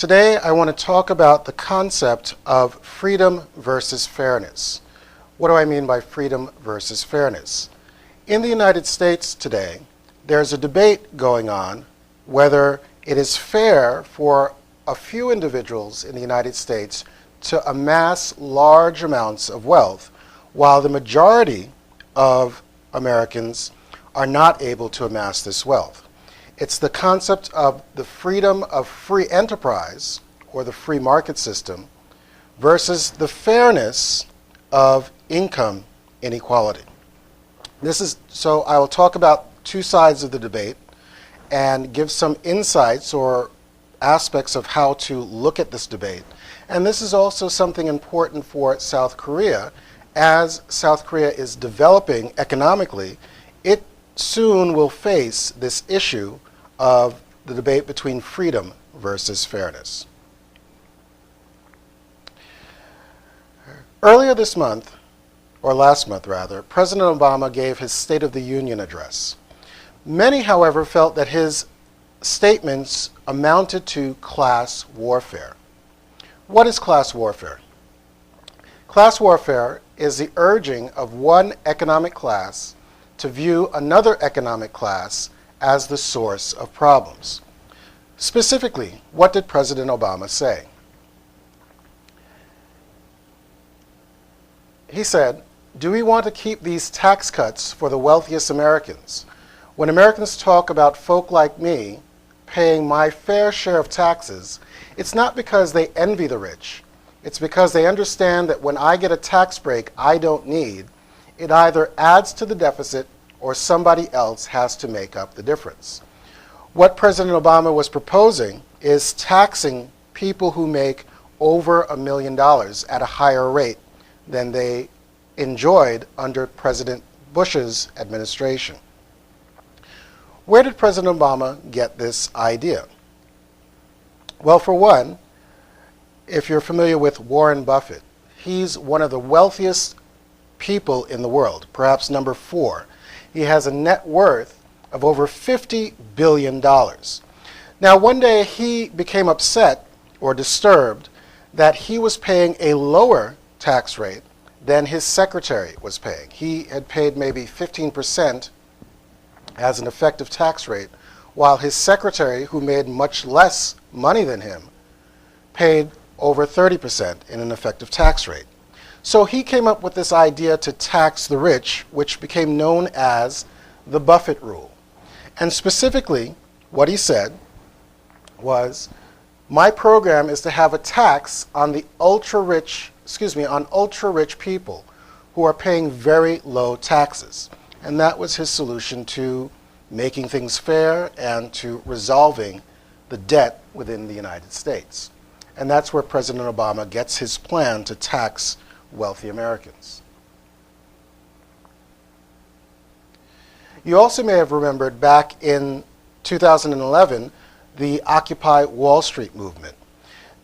Today I want to talk about the concept of freedom versus fairness. What do I mean by freedom versus fairness? In the United States today, there's a debate going on whether it is fair for a few individuals in the United States to amass large amounts of wealth, while the majority of Americans are not able to amass this wealth. It's the concept of the freedom of free enterprise, or the free market system, versus the fairness of income inequality. So I will talk about two sides of the debate and give some insights or aspects of how to look at this debate. And this is also something important for South Korea. As South Korea is developing economically, it soon will face this issue of the debate between freedom versus fairness. Earlier this month, or last month rather, President Obama gave his State of the Union address. Many, however, felt that his statements amounted to class warfare. What is class warfare? Class warfare is the urging of one economic class to view another economic class as the source of problems. Specifically, what did President Obama say? He said, "Do we want to keep these tax cuts for the wealthiest Americans? When Americans talk about folk like me paying my fair share of taxes, it's not because they envy the rich. It's because they understand that when I get a tax break I don't need, it either adds to the deficit or somebody else has to make up the difference." What President Obama was proposing is taxing people who make over $1 million at a higher rate than they enjoyed under President Bush's administration. Where did President Obama get this idea? Well, for one, if you're familiar with Warren Buffett, he's one of the wealthiest people in the world, perhaps number 4. He has a net worth of over $50 billion. Now, one day he became upset or disturbed that he was paying a lower tax rate than his secretary was paying. He had paid maybe 15% as an effective tax rate, while his secretary, who made much less money than him, paid over 30% in an effective tax rate. So he came up with this idea to tax the rich, which became known as the Buffett rule. And specifically, what he said was, my program is to have a tax on the ultra-rich people who are paying very low taxes. And that was his solution to making things fair and to resolving the debt within the United States. And that's where President Obama gets his plan to tax wealthy Americans. You also may have remembered back in 2011 the Occupy Wall Street movement.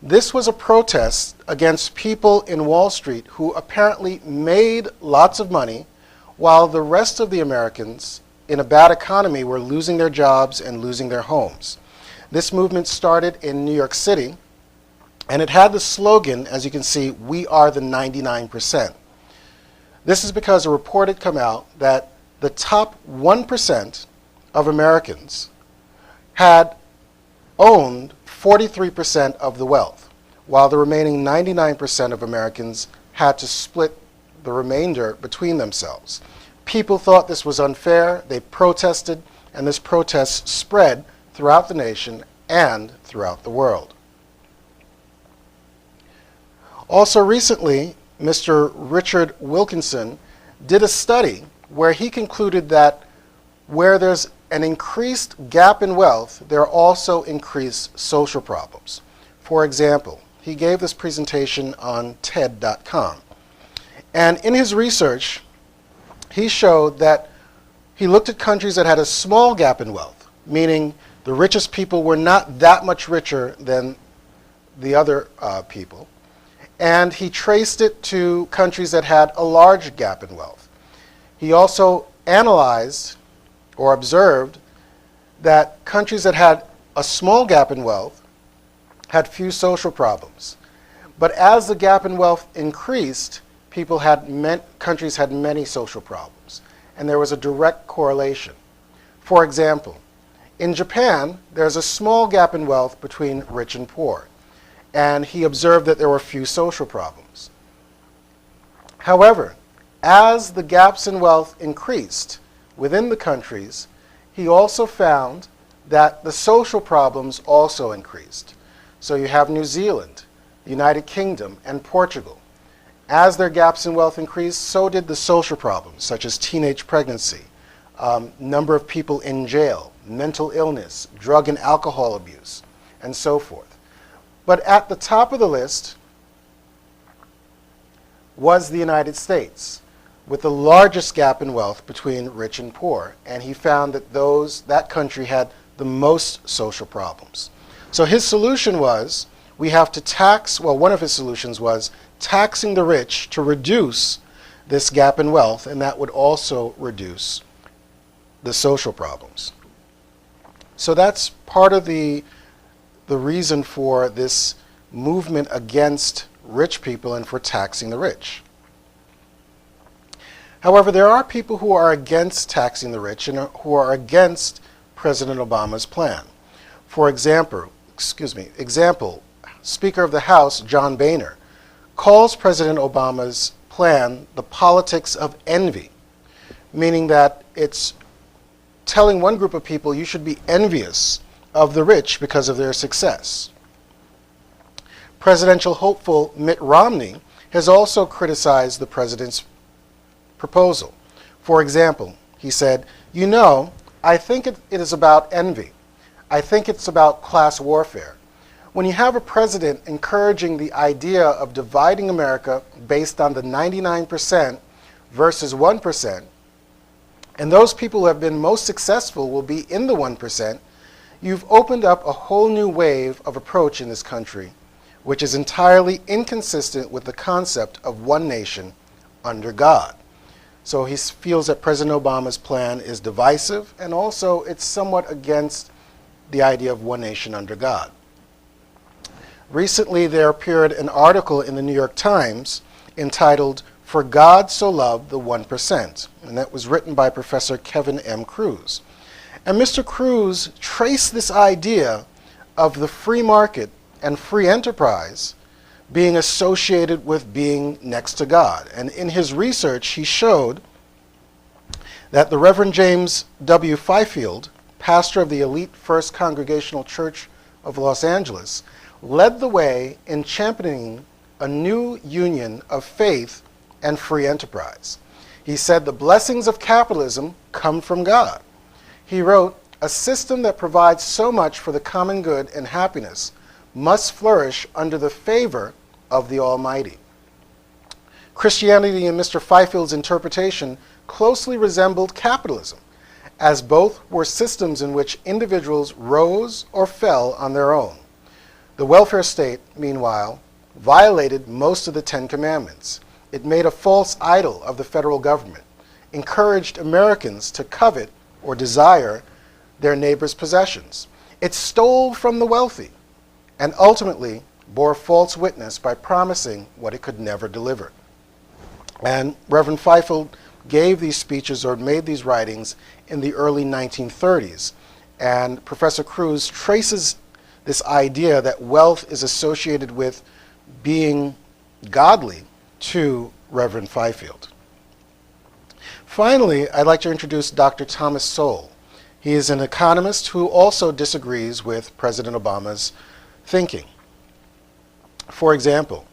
This was a protest against people in Wall Street who apparently made lots of money while the rest of the Americans in a bad economy were losing their jobs and losing their homes. This movement started in New York City, and it had the slogan, as you can see, "We are the 99%. This is because a report had come out that the top 1% of Americans had owned 43% of the wealth, while the remaining 99% of Americans had to split the remainder between themselves. People thought this was unfair, they protested, and this protest spread throughout the nation and throughout the world. Also recently, Mr. Richard Wilkinson did a study where he concluded that where there's an increased gap in wealth, there are also increased social problems. For example, he gave this presentation on TED.com. And in his research, he showed that he looked at countries that had a small gap in wealth, meaning the richest people were not that much richer than the other people. And he traced it to countries that had a large gap in wealth. He also analyzed or observed that countries that had a small gap in wealth had few social problems. But as the gap in wealth increased, countries had many social problems, and there was a direct correlation. For example, in Japan, there's a small gap in wealth between rich and poor, and he observed that there were few social problems. However, as the gaps in wealth increased within the countries, he also found that the social problems also increased. So you have New Zealand, the United Kingdom, and Portugal. As their gaps in wealth increased, so did the social problems, such as teenage pregnancy, number of people in jail, mental illness, drug and alcohol abuse, and so forth. But at the top of the list was the United States, with the largest gap in wealth between rich and poor. And he found that that country had the most social problems. So his solution was, we have to tax, well, one of his solutions was taxing the rich to reduce this gap in wealth, and that would also reduce the social problems. So that's part of the reason for this movement against rich people and for taxing the rich. However, there are people who are against taxing the rich and who are against President Obama's plan. For example, Speaker of the House, John Boehner, calls President Obama's plan the politics of envy, meaning that it's telling one group of people you should be envious of the rich because of their success. Presidential hopeful Mitt Romney has also criticized the president's proposal. For example, he said, I think it is about envy. I think it's about class warfare. When you have a president encouraging the idea of dividing America based on the 99% versus 1%, and those people who have been most successful will be in the 1%, you've opened up a whole new wave of approach in this country, which is entirely inconsistent with the concept of one nation under God. So he feels that President Obama's plan is divisive, and also it's somewhat against the idea of one nation under God. Recently, there appeared an article in the New York Times entitled, "For God So Loved the 1%, and that was written by Professor Kevin M. Cruz. And Mr. Cruz traced this idea of the free market and free enterprise being associated with being next to God. And in his research, he showed that the Reverend James W. Fifield, pastor of the elite First Congregational Church of Los Angeles, led the way in championing a new union of faith and free enterprise. He said the blessings of capitalism come from God. He wrote, "A system that provides so much for the common good and happiness must flourish under the favor of the Almighty." Christianity, in Mr. Fifield's interpretation, closely resembled capitalism, as both were systems in which individuals rose or fell on their own. The welfare state, meanwhile, violated most of the Ten Commandments. It made a false idol of the federal government, encouraged Americans to covet or desire their neighbors' possessions. It stole from the wealthy, and ultimately bore false witness by promising what it could never deliver. And Reverend Fifield gave these speeches or made these writings in the early 1930s. And Professor Cruz traces this idea that wealth is associated with being godly to Reverend Fifield. Finally, I'd like to introduce Dr. Thomas Sowell. He is an economist who also disagrees with President Obama's thinking. For example,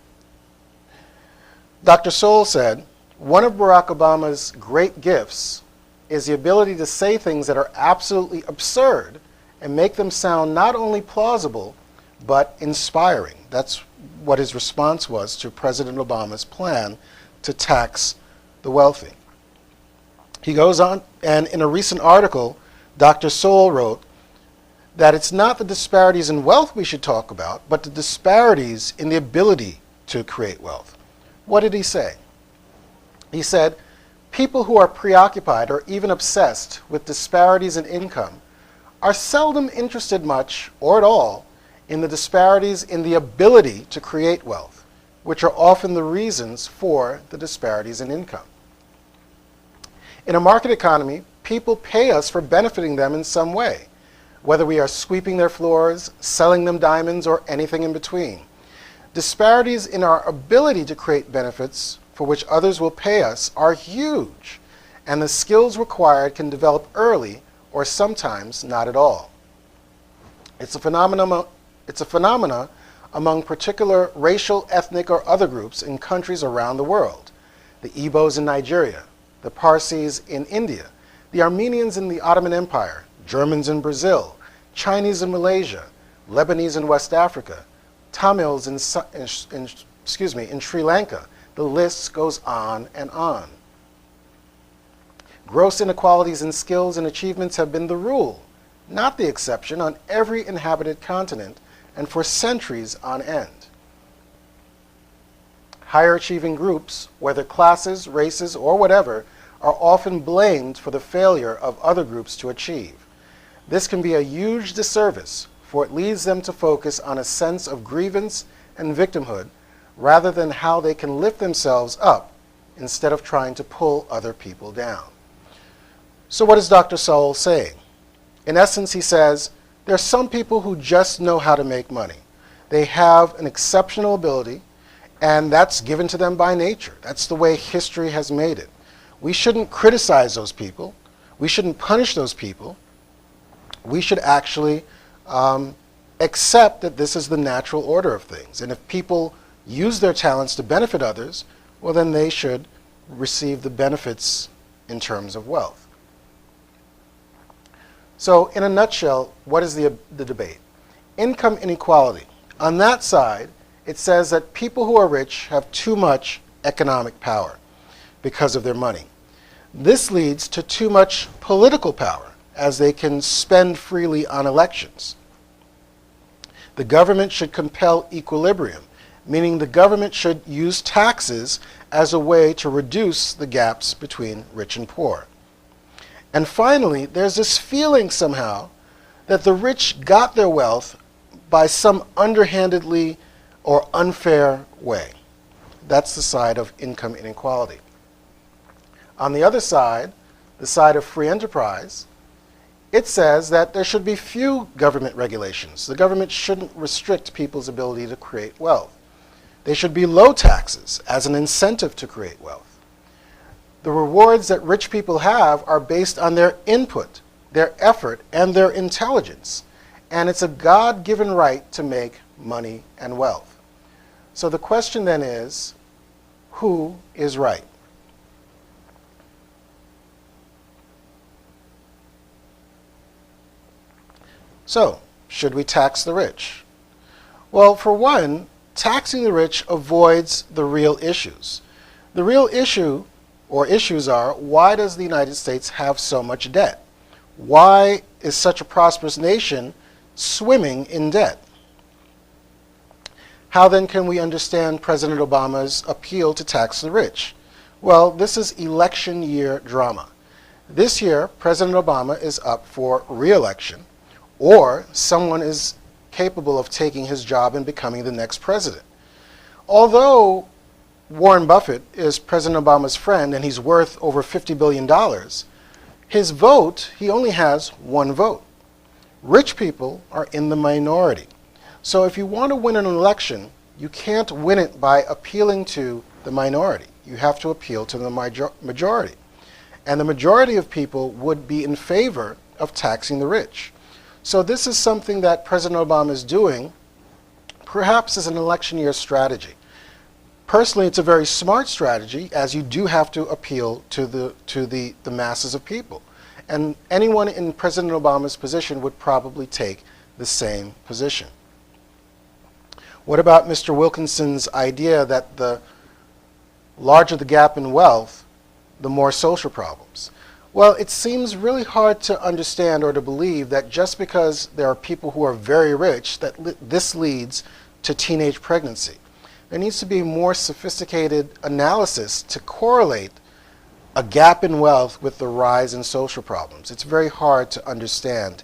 Dr. Sowell said, "One of Barack Obama's great gifts is the ability to say things that are absolutely absurd and make them sound not only plausible, but inspiring." That's what his response was to President Obama's plan to tax the wealthy. He goes on, and in a recent article, Dr. Sowell wrote that it's not the disparities in wealth we should talk about, but the disparities in the ability to create wealth. What did he say? He said, "People who are preoccupied or even obsessed with disparities in income are seldom interested much or at all in the disparities in the ability to create wealth, which are often the reasons for the disparities in income. In a market economy, people pay us for benefiting them in some way, whether we are sweeping their floors, selling them diamonds, or anything in between. Disparities in our ability to create benefits for which others will pay us are huge, and the skills required can develop early or sometimes not at all. It's a phenomena among particular racial, ethnic, or other groups in countries around the world. The Igbos in Nigeria, the Parsis in India, the Armenians in the Ottoman Empire, Germans in Brazil, Chinese in Malaysia, Lebanese in West Africa, Tamils in Sri Lanka. The list goes on and on. Gross inequalities in skills and achievements have been the rule, not the exception, on every inhabited continent and for centuries on end. Higher achieving groups, whether classes, races, or whatever, are often blamed for the failure of other groups to achieve. This can be a huge disservice, for it leads them to focus on a sense of grievance and victimhood rather than how they can lift themselves up instead of trying to pull other people down. So what is Dr. Sowell saying? In essence, he says, there are some people who just know how to make money. They have an exceptional ability, and that's given to them by nature. That's the way history has made it. We shouldn't criticize those people. We shouldn't punish those people. We should actually accept that this is the natural order of things. And if people use their talents to benefit others, well, then they should receive the benefits in terms of wealth. So in a nutshell, what is the debate? Income inequality. On that side, it says that people who are rich have too much economic power because of their money. This leads to too much political power, as they can spend freely on elections. The government should compel equilibrium, meaning the government should use taxes as a way to reduce the gaps between rich and poor. And finally, there's this feeling somehow that the rich got their wealth by some underhandedly or unfair way. That's the side of income inequality. On the other side, the side of free enterprise, it says that there should be few government regulations. The government shouldn't restrict people's ability to create wealth. There should be low taxes as an incentive to create wealth. The rewards that rich people have are based on their input, their effort, and their intelligence. And it's a God-given right to make money and wealth. So the question then is, who is right? So, should we tax the rich? Well, for one, taxing the rich avoids the real issues. The real issue or issues are, why does the United States have so much debt? Why is such a prosperous nation swimming in debt? How then can we understand President Obama's appeal to tax the rich? Well, this is election year drama. This year, President Obama is up for re-election, or someone is capable of taking his job and becoming the next president. Although Warren Buffett is President Obama's friend and he's worth over $50 billion, his vote, he only has one vote. Rich people are in the minority. So if you want to win an election, you can't win it by appealing to the minority. You have to appeal to the majority. And the majority of people would be in favor of taxing the rich. So this is something that President Obama is doing, perhaps as an election year strategy. Personally, it's a very smart strategy, as you do have to appeal to the masses of people. And anyone in President Obama's position would probably take the same position. What about Mr. Wilkinson's idea that the larger the gap in wealth, the more social problems? Well, it seems really hard to understand or to believe that just because there are people who are very rich, that this leads to teenage pregnancy. There needs to be more sophisticated analysis to correlate a gap in wealth with the rise in social problems. It's very hard to understand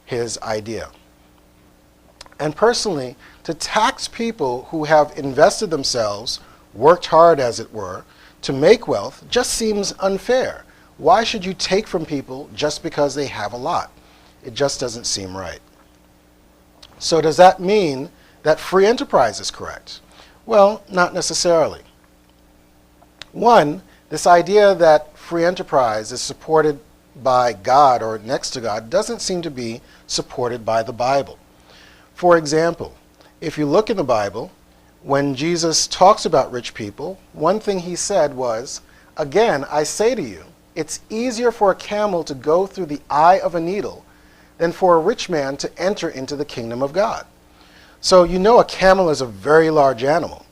his idea. And personally, to tax people who have invested themselves, worked hard as it were, to make wealth just seems unfair. Why should you take from people just because they have a lot? It just doesn't seem right. So does that mean that free enterprise is correct? Well, not necessarily. One, this idea that free enterprise is supported by God or next to God doesn't seem to be supported by the Bible. For example, if you look in the Bible, when Jesus talks about rich people, one thing he said was, "Again, I say to you, it's easier for a camel to go through the eye of a needle than for a rich man to enter into the kingdom of God." So you know a camel is a very large animal,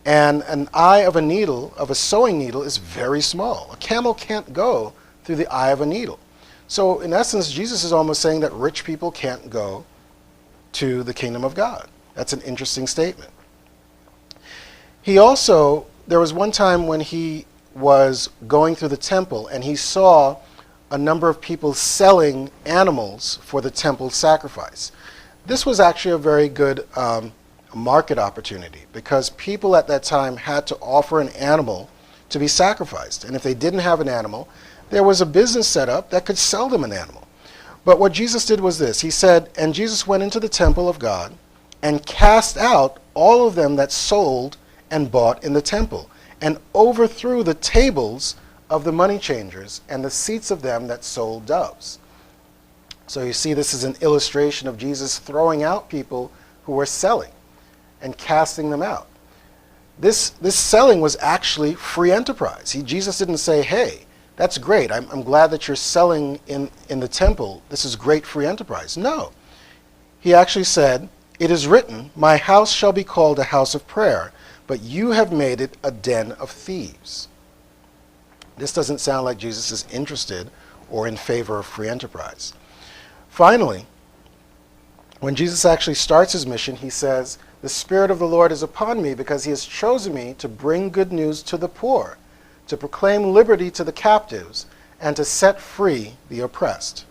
and an eye of a needle, of a sewing needle, is very small. A camel can't go through the eye of a needle. So in essence, Jesus is almost saying that rich people can't go to the kingdom of God. That's an interesting statement. He also, there was one time when he was going through the temple and he saw a number of people selling animals for the temple sacrifice. This was actually a very good market opportunity because people at that time had to offer an animal to be sacrificed. And if they didn't have an animal, there was a business set up that could sell them an animal. But what Jesus did was this. He said, "And Jesus went into the temple of God and cast out all of them that sold and bought in the temple, and overthrew the tables of the money changers and the seats of them that sold doves." So you see, this is an illustration of Jesus throwing out people who were selling and casting them out. This selling was actually free enterprise. Jesus didn't say, "Hey, that's great. I'm glad that you're selling in the temple. This is great free enterprise." No. He actually said, "It is written, my house shall be called a house of prayer, but you have made it a den of thieves." This doesn't sound like Jesus is interested or in favor of free enterprise. Finally, when Jesus actually starts his mission, he says, "The Spirit of the Lord is upon me because he has chosen me to bring good news to the poor, to proclaim liberty to the captives, and to set free the oppressed."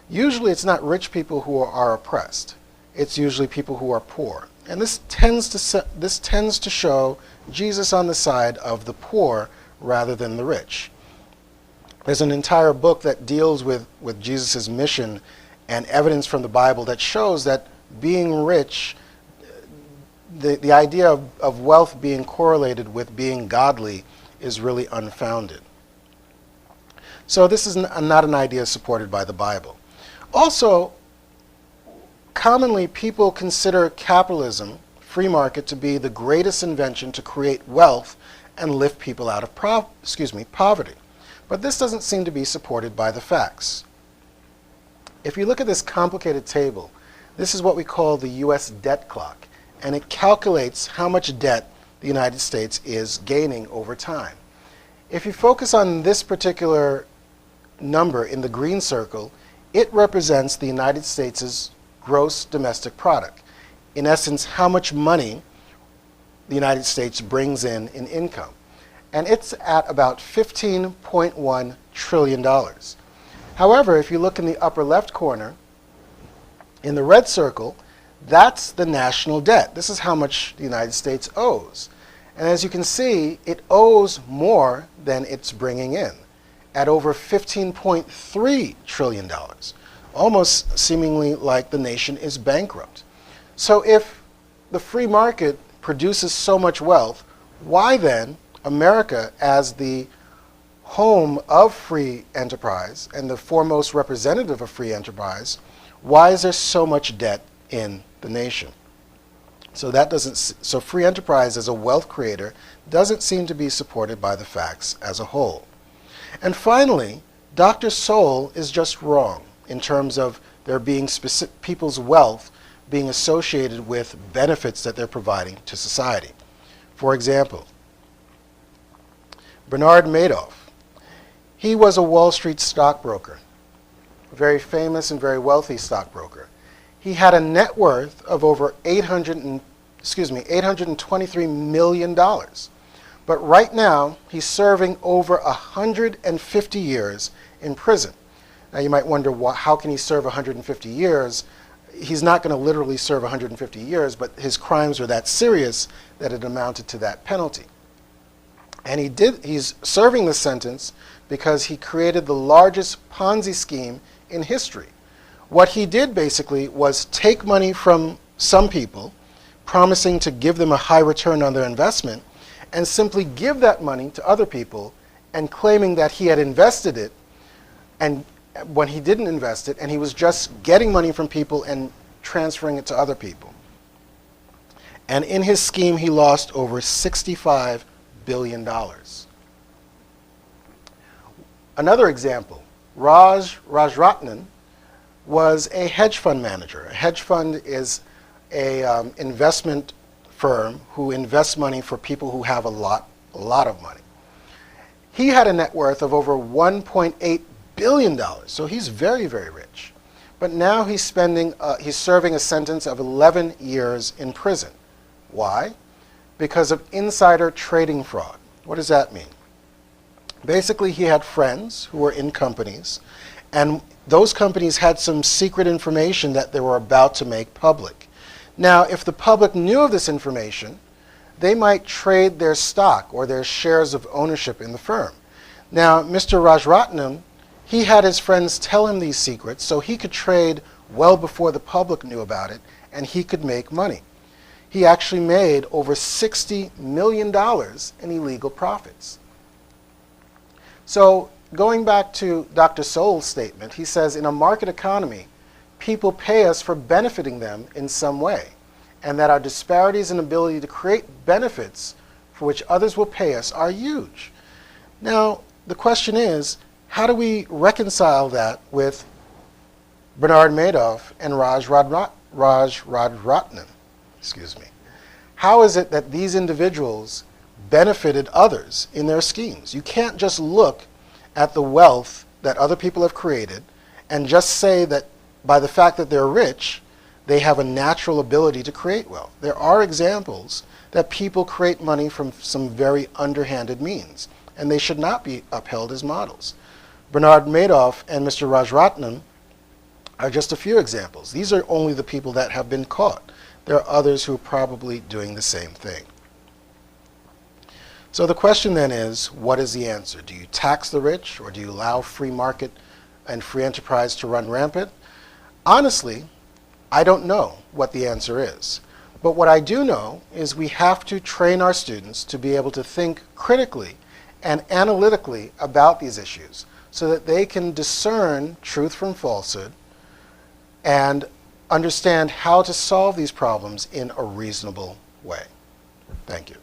Usually it's not rich people who are oppressed. It's usually people who are poor. And this tends to show Jesus on the side of the poor rather than the rich. There's an entire book that deals with Jesus' mission and evidence from the Bible that shows that being rich, the idea of wealth being correlated with being godly is really unfounded. So this is not an idea supported by the Bible. Also, commonly people consider capitalism, free market, to be the greatest invention to create wealth and lift people out of poverty. But this doesn't seem to be supported by the facts. If you look at this complicated table, this is what we call the U.S. debt clock, and it calculates how much debt the United States is gaining over time. If you focus on this particular number in the green circle, it represents the United States' gross domestic product. In essence, how much money the United States brings in income. And it's at about $15.1 trillion. However, if you look in the upper left corner, in the red circle, that's the national debt. This is how much the United States owes. And as you can see, it owes more than it's bringing in, at over $15.3 trillion, almost seemingly like the nation is bankrupt. So if the free market produces so much wealth, why then America, as the home of free enterprise and the foremost representative of free enterprise, why is there so much debt in the nation? So free enterprise as a wealth creator doesn't seem to be supported by the facts as a whole. And finally, Dr. Sowell is just wrong in terms of there being people's wealth being associated with benefits that they're providing to society. For example, Bernard Madoff, he was a Wall Street stockbroker, a very famous and very wealthy stockbroker. He had a net worth of over $823 million. But right now, he's serving over 150 years in prison. Now you might wonder, how can he serve 150 years? he's not going to literally serve 150 years, but his crimes were that serious that it amounted to that penalty. And he's serving the sentence because he created the largest Ponzi scheme in history. What he did basically was take money from some people, promising to give them a high return on their investment, and simply give that money to other people and claiming that he had invested it, and when he didn't invest it, and he was just getting money from people and transferring it to other people. And in his scheme, he lost over $65 billion. Another example, Rajaratnam was a hedge fund manager. A hedge fund is an investment firm who invests money for people who have a lot of money. He had a net worth of over $1.8 billion, so he's very, very rich. But now he's serving a sentence of 11 years in prison. Why? Because of insider trading fraud. What does that mean? Basically, he had friends who were in companies, and those companies had some secret information that they were about to make public. Now, if the public knew of this information, they might trade their stock or their shares of ownership in the firm. Now, Mr. Rajaratnam, he had his friends tell him these secrets so he could trade well before the public knew about it, and he could make money. He actually made over $60 million in illegal profits. So going back to Dr. Sowell's statement, he says, in a market economy, people pay us for benefiting them in some way, and that our disparities in ability to create benefits for which others will pay us are huge. Now, the question is, how do we reconcile that with Bernard Madoff and Rajaratnam? Excuse me. How is it that these individuals benefited others in their schemes? You can't just look at the wealth that other people have created and just say that by the fact that they're rich, they have a natural ability to create wealth. There are examples that people create money from some very underhanded means, and they should not be upheld as models. Bernard Madoff and Mr. Rajaratnam are just a few examples. These are only the people that have been caught. There are others who are probably doing the same thing. So the question then is, what is the answer? Do you tax the rich, or do you allow free market and free enterprise to run rampant? Honestly, I don't know what the answer is. But what I do know is we have to train our students to be able to think critically and analytically about these issues so that they can discern truth from falsehood and understand how to solve these problems in a reasonable way. Thank you.